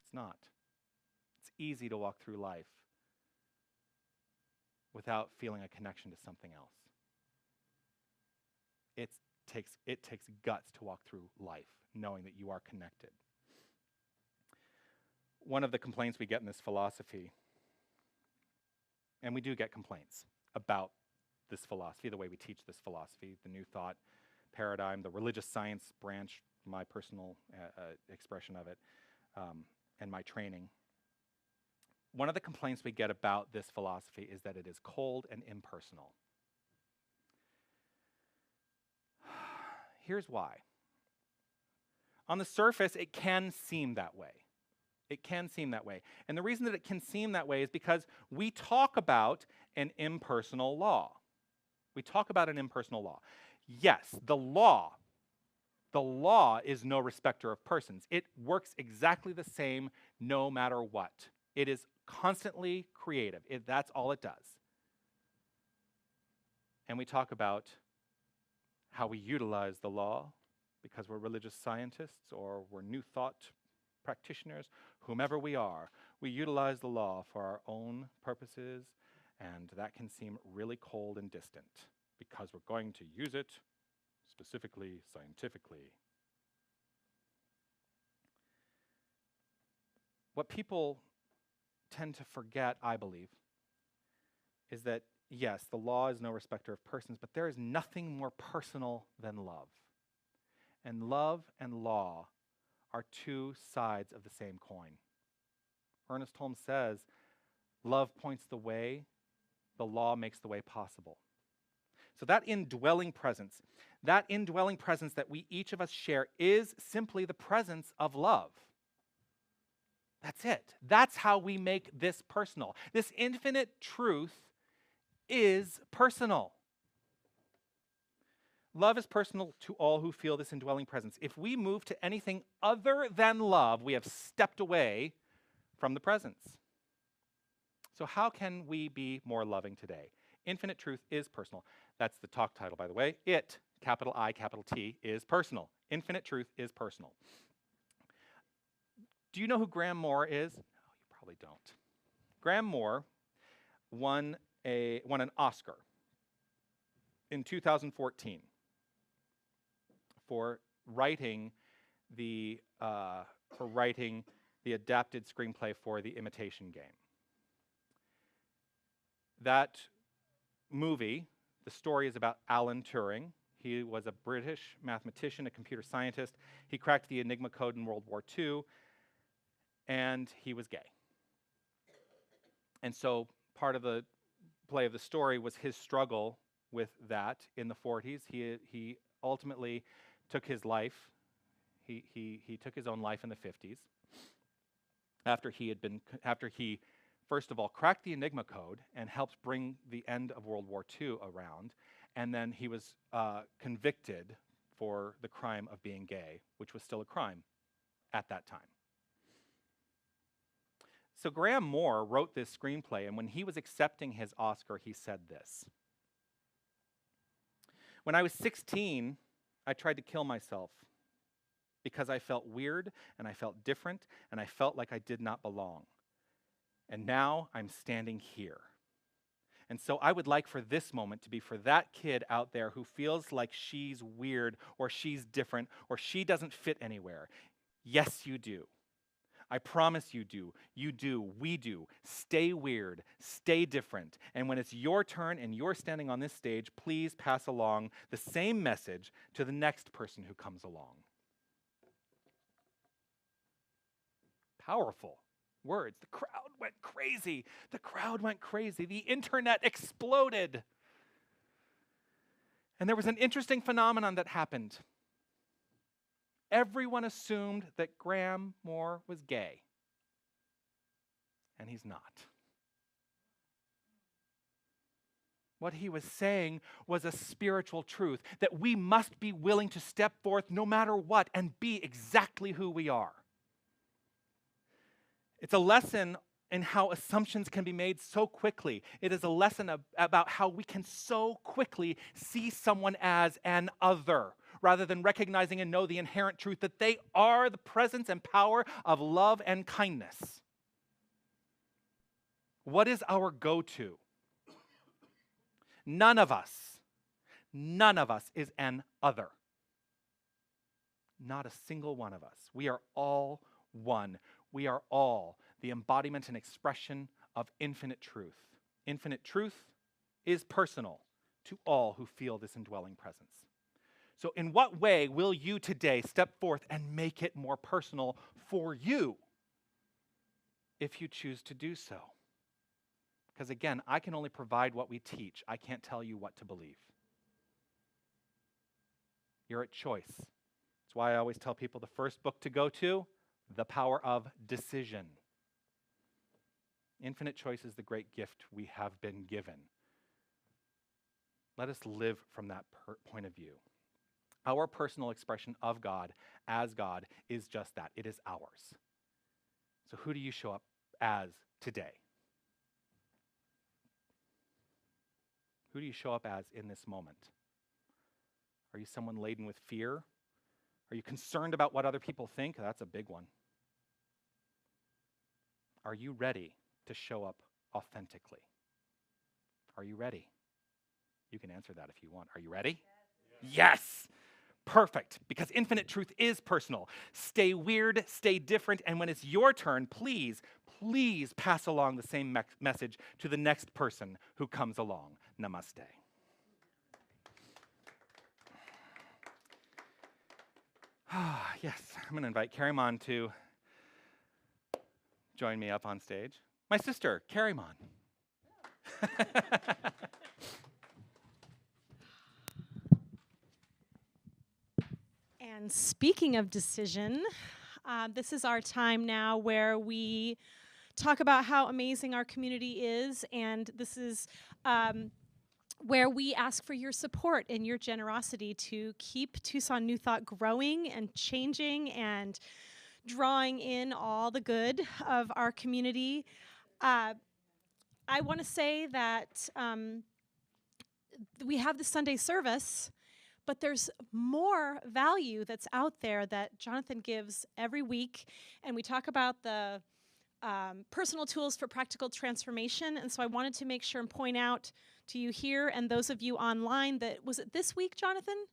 It's not. It's easy to walk through life without feeling a connection to something else. It takes guts to walk through life, knowing that you are connected. One of the complaints we get in this philosophy, and we do get complaints about this philosophy, the way we teach this philosophy, the New Thought paradigm, the religious science branch, my personal expression of it, and my training. One of the complaints we get about this philosophy is that it is cold and impersonal. Here's why. On the surface, it can seem that way. It can seem that way. And the reason that it can seem that way is because we talk about an impersonal law. We talk about an impersonal law. Yes, the law is no respecter of persons. It works exactly the same no matter what. It is constantly creative. That's all it does. And we talk about how we utilize the law because we're religious scientists or we're new thought practitioners, whomever we are. We utilize the law for our own purposes, and that can seem really cold and distant because we're going to use it specifically, scientifically. What people tend to forget, I believe, is that yes, the law is no respecter of persons, but there is nothing more personal than love. And love and law are two sides of the same coin. Ernest Holmes says, love points the way, the law makes the way possible. So that indwelling presence that we each of us share is simply the presence of love. That's it. That's how we make this personal. This infinite truth is personal. Love is personal to all who feel this indwelling presence. If we move to anything other than love, we have stepped away from the presence. So how can we be more loving today? Infinite truth is personal. That's the talk title, by the way. It, capital I, capital T, is personal. Infinite truth is personal. Do you know who Graham Moore is? No, you probably don't. Graham Moore won an Oscar in 2014 for writing the adapted screenplay for The Imitation Game. That movie, the story is about Alan Turing. He was a British mathematician, a computer scientist. He cracked the Enigma code in World War II, and he was gay. And so part of the play of the story was his struggle with that in the 40s. He ultimately took his life. He took his own life in the 50s after he first of all cracked the Enigma code and helped bring the end of World War II around, and then he was convicted for the crime of being gay, which was still a crime at that time. So Graham Moore wrote this screenplay, and when he was accepting his Oscar, he said this: "When I was 16, I tried to kill myself because I felt weird and I felt different and I felt like I did not belong. And now I'm standing here. And so I would like for this moment to be for that kid out there who feels like she's weird or she's different or she doesn't fit anywhere. Yes, you do. I promise you do. You do. We do. Stay weird. Stay different. And when it's your turn and you're standing on this stage, please pass along the same message to the next person who comes along." Powerful words. The crowd went crazy. The crowd went crazy. The internet exploded. And there was an interesting phenomenon that happened. Everyone assumed that Graham Moore was gay. And he's not. What he was saying was a spiritual truth, that we must be willing to step forth no matter what and be exactly who we are. It's a lesson in how assumptions can be made so quickly. It is a lesson about how we can so quickly see someone as an other, rather than recognizing and know the inherent truth that they are the presence and power of love and kindness. What is our go-to? None of us is an other. Not a single one of us. We are all one. We are all the embodiment and expression of infinite truth. Infinite truth is personal to all who feel this indwelling presence. So in what way will you today step forth and make it more personal for you if you choose to do so? Because again, I can only provide what we teach. I can't tell you what to believe. You're at choice. That's why I always tell people the first book to go to, the power of decision. Infinite choice is the great gift we have been given. Let us live from that point of view. Our personal expression of God as God is just that. It is ours. So who do you show up as today? Who do you show up as in this moment? Are you someone laden with fear? Are you concerned about what other people think? That's a big one. Are you ready to show up authentically? Are you ready? You can answer that if you want. Are you ready? Yes! Perfect, because infinite truth is personal. Stay weird, stay different, and when it's your turn, please pass along the same message to the next person who comes along. Namaste. Yes, I'm going to invite Karimon to join me up on stage. My sister, Karimon. And speaking of decision, this is our time now where we talk about how amazing our community is, and this is where we ask for your support and your generosity to keep Tucson New Thought growing and changing and drawing in all the good of our community. I want to say that we have the Sunday service, but there's more value that's out there that Jonathan gives every week, and we talk about the personal tools for practical transformation. And so I wanted to make sure and point out to you here and those of you online that, was it this week, Jonathan?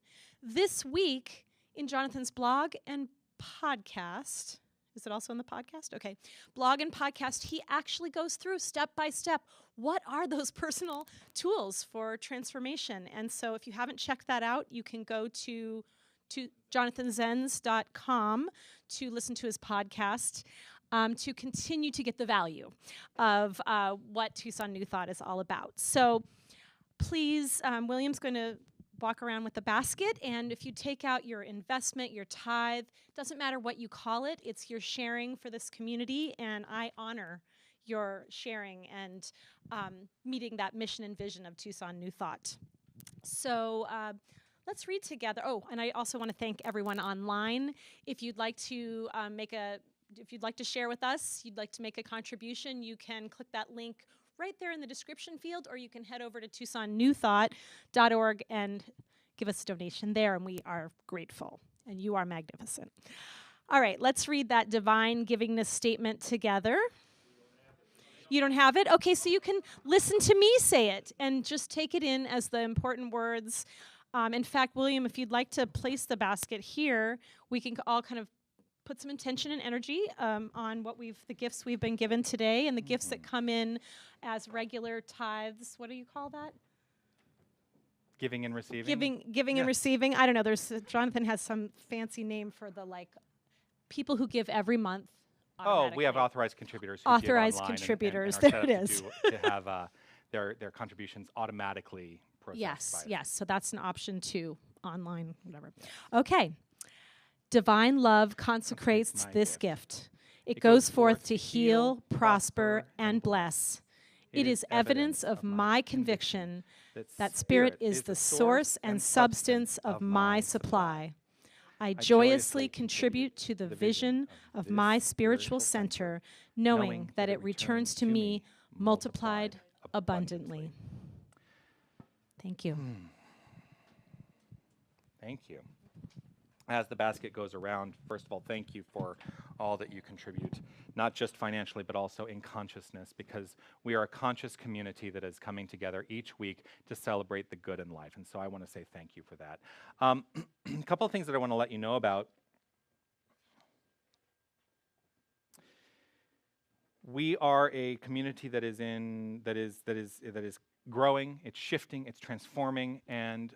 This week in Jonathan's blog and podcast, is it also in the podcast? Okay. Blog and podcast, he actually goes through step by step, what are those personal tools for transformation? And so if you haven't checked that out, you can go to jonathanzenz.com to listen to his podcast. To continue to get the value of what Tucson New Thought is all about. So please, William's going to walk around with the basket, and if you take out your investment, your tithe, doesn't matter what you call it, it's your sharing for this community, and I honor your sharing and meeting that mission and vision of Tucson New Thought. So let's read together. Oh, and I also want to thank everyone online. If you'd like to if you'd like to share with us, you'd like to make a contribution, you can click that link right there in the description field, or you can head over to TucsonNewThought.org and give us a donation there, and we are grateful, and you are magnificent. All right, let's read that divine givingness statement together. You don't have it? Okay, so you can listen to me say it and just take it in as the important words. In fact, William, if you'd like to place the basket here, we can all kind of put some intention and energy on what the gifts we've been given today and the gifts that come in as regular tithes. What do you call that? Giving and receiving. Giving and receiving. I don't know. Jonathan has some fancy name for the people who give every month. Oh, we have authorized contributors. Who authorized give contributors. And there it is. To have their contributions automatically processed. Yes. So that's an option too, online, whatever. Okay. Divine love consecrates this gift. It goes forth to heal, prosper, and bless. It is evidence of my conviction that Spirit is the source and substance of my supply. I joyously contribute to the vision of my spiritual center, knowing that it returns to me multiplied abundantly. Thank you. Thank you. As the basket goes around, first of all, thank you for all that you contribute, not just financially, but also in consciousness, because we are a conscious community that is coming together each week to celebrate the good in life. And so I want to say thank you for that. A couple of things that I want to let you know about. We are a community that is growing, it's shifting, it's transforming, and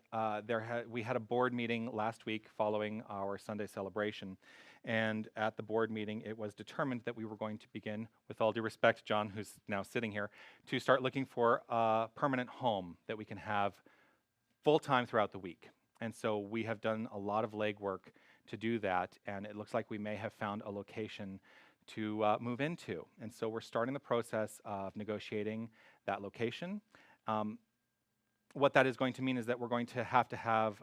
we had a board meeting last week following our Sunday celebration, and at the board meeting it was determined that we were going to begin, with all due respect, John, who's now sitting here, to start looking for a permanent home that we can have full-time throughout the week. And so we have done a lot of legwork to do that, and it looks like we may have found a location to move into. And so we're starting the process of negotiating that location. What that is going to mean is that we're going to have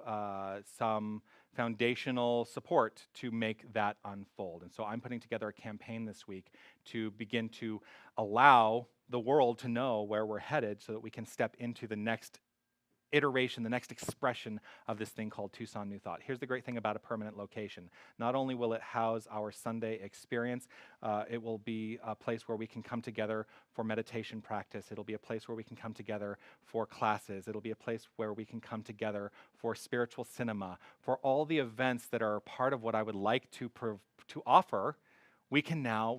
some foundational support to make that unfold. And so I'm putting together a campaign this week to begin to allow the world to know where we're headed so that we can step into the next iteration, the next expression of this thing called Tucson New Thought. Here's the great thing about a permanent location. Not only will it house our Sunday experience, it will be a place where we can come together for meditation practice. It'll be a place where we can come together for classes. It'll be a place where we can come together for spiritual cinema, for all the events that are part of what I would like to offer. We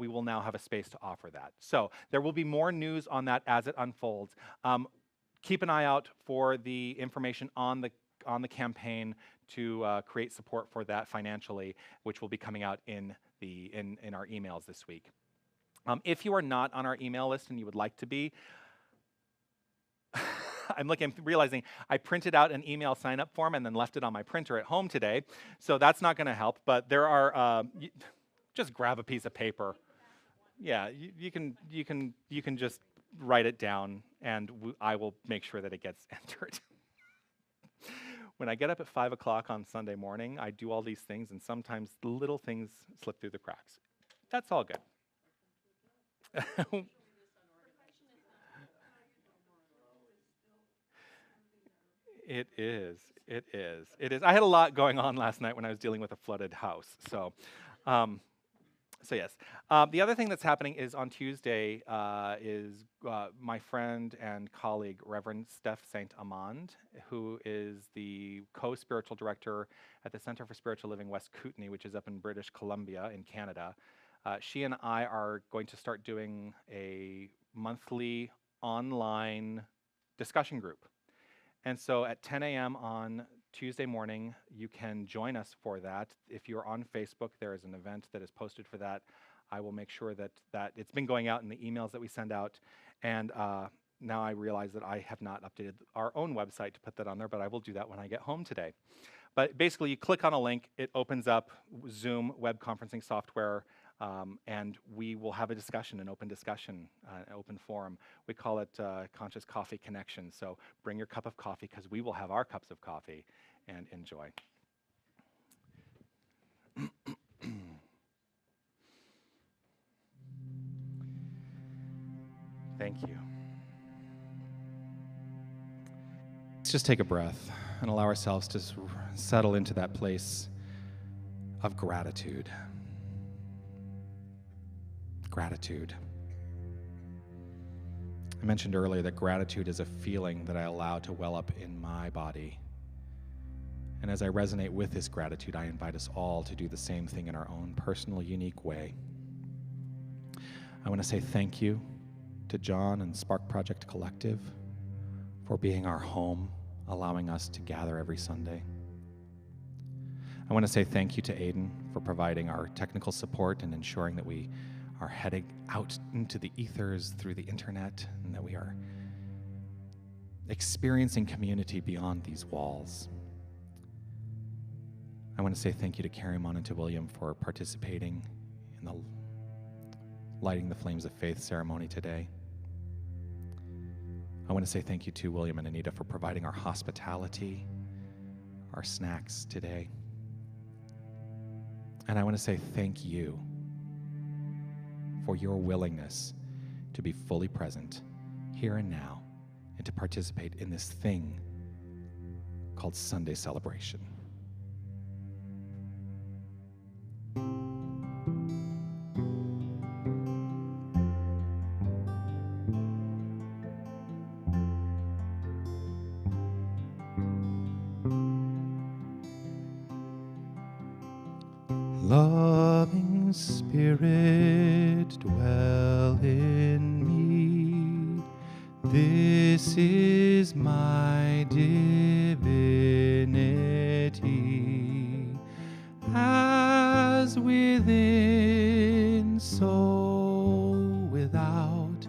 will now have a space to offer that. So there will be more news on that as it unfolds. Keep an eye out for the information on the campaign to create support for that financially, which will be coming out in our emails this week. If you are not on our email list and you would like to be, I'm realizing I printed out an email sign-up form and then left it on my printer at home today, so that's not going to help. But there are just grab a piece of paper. Yeah, you can just write it down, and I will make sure that it gets entered. When I get up at 5 o'clock on Sunday morning, I do all these things, and sometimes little things slip through the cracks. That's all good. It is. I had a lot going on last night when I was dealing with a flooded house, so yes. The other thing that's happening is on Tuesday is my friend and colleague, Reverend Steph St. Amand, who is the co-spiritual director at the Center for Spiritual Living West Kootenay, which is up in British Columbia in Canada. She and I are going to start doing a monthly online discussion group. And so at 10 a.m. on Tuesday morning, you can join us for that. If you're on Facebook, there is an event that is posted for that. I will make sure that it's been going out in the emails that we send out. And now I realize that I have not updated our own website to put that on there, but I will do that when I get home today. But basically, you click on a link, it opens up Zoom web conferencing software, and we will have a discussion, an open discussion, an open forum. We call it Conscious Coffee Connection. So bring your cup of coffee, because we will have our cups of coffee, and enjoy. Thank you. Let's just take a breath and allow ourselves to settle into that place of gratitude. Gratitude. I mentioned earlier that gratitude is a feeling that I allow to well up in my body. And as I resonate with this gratitude, I invite us all to do the same thing in our own personal, unique way. I want to say thank you to John and Spark Project Collective for being our home, allowing us to gather every Sunday. I want to say thank you to Aiden for providing our technical support and ensuring that we are heading out into the ethers through the internet, and that we are experiencing community beyond these walls. I want to say thank you to Carrie-Mon and to William for participating in the Lighting the Flames of Faith ceremony today. I want to say thank you to William and Anita for providing our hospitality, our snacks today. And I want to say thank you for your willingness to be fully present here and now and to participate in this thing called Sunday celebration. Loving Spirit, dwell in me. This is my divinity. As within, so without.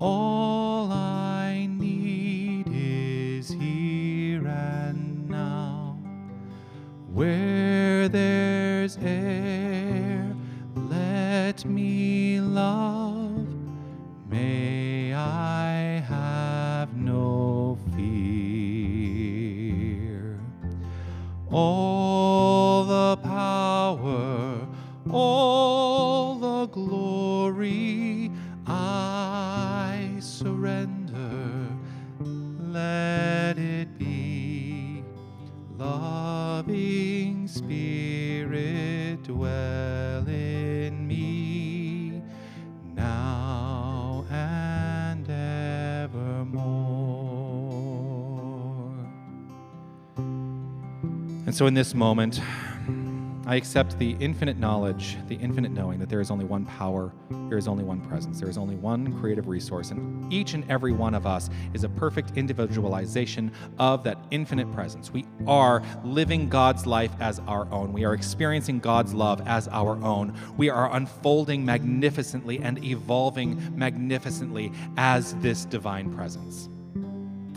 All I need is here and now. Where there's air, let me love. May I have no fear. All the power, all the glory, I surrender. Let it be. Loving Spirit, dwell in me now and evermore. And so in this moment, I accept the infinite knowledge, the infinite knowing that there is only one power, there is only one presence, there is only one creative resource, and each and every one of us is a perfect individualization of that infinite presence. We are living God's life as our own. We are experiencing God's love as our own. We are unfolding magnificently and evolving magnificently as this divine presence.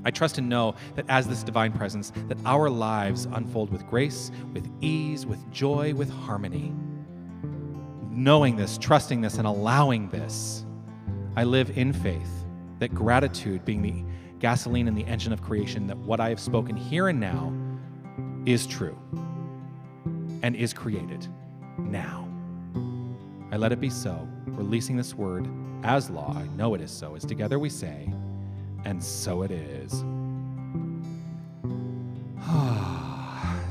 I trust and know that as this divine presence, that our lives unfold with grace, with ease, with joy, with harmony. Knowing this, trusting this, and allowing this, I live in faith that gratitude, being the gasoline and the engine of creation, that what I have spoken here and now is true and is created now. I let it be so, releasing this word as law. I know it is so, as together we say, and so it is.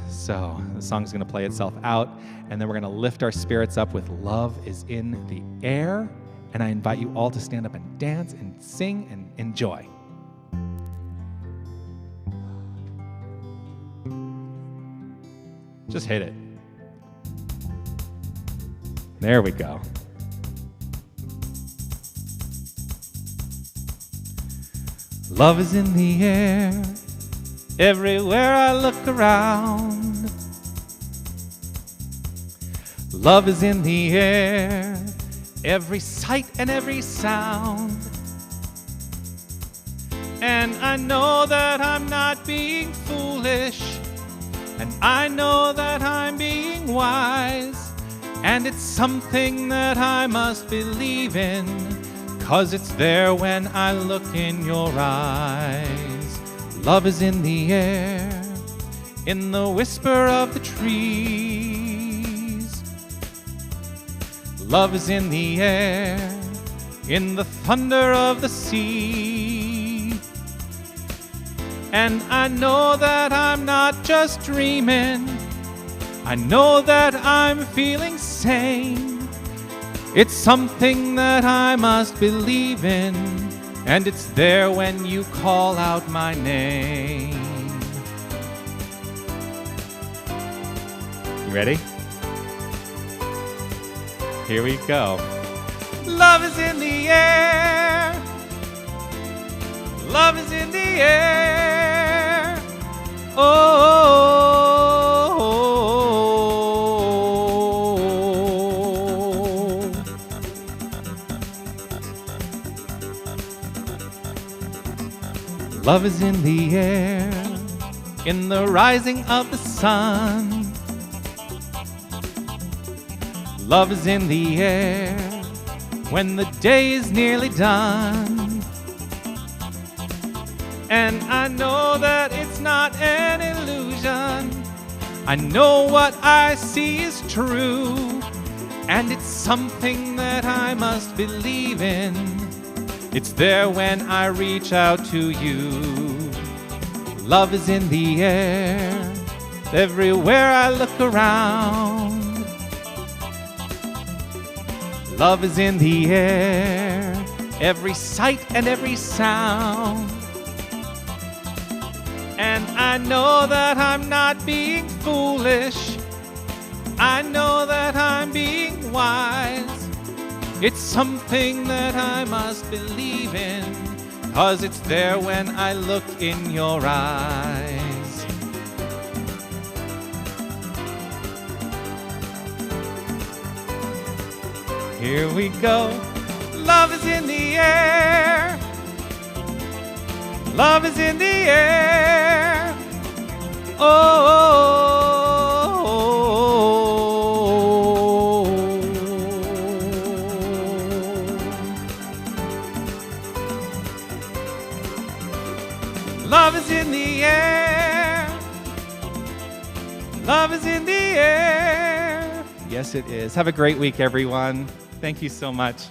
So the song's going to play itself out, and then we're going to lift our spirits up with Love is in the Air. And I invite you all to stand up and dance and sing and enjoy. Just hit it. There we go. Love is in the air, everywhere I look around. Love is in the air, every sight and every sound. And I know that I'm not being foolish, and I know that I'm being wise, and it's something that I must believe in, 'cause it's there when I look in your eyes. Love is in the air, in the whisper of the trees. Love is in the air, in the thunder of the sea. And I know that I'm not just dreaming, I know that I'm feeling sane. It's something that I must believe in, and it's there when you call out my name. You ready? Here we go. Love is in the air. Love is in the air. Oh. Love is in the air, in the rising of the sun. Love is in the air, when the day is nearly done. And I know that it's not an illusion. I know what I see is true, and it's something that I must believe in. It's there when I reach out to you. Love is in the air, everywhere I look around. Love is in the air, every sight and every sound. And I know that I'm not being foolish, I know that I'm being wise. It's something that I must believe in, 'cause it's there when I look in your eyes. Here we go. Love is in the air. Love is in the air. Oh. Love is in the air. Love is in the air. Yes, it is. Have a great week, everyone. Thank you so much.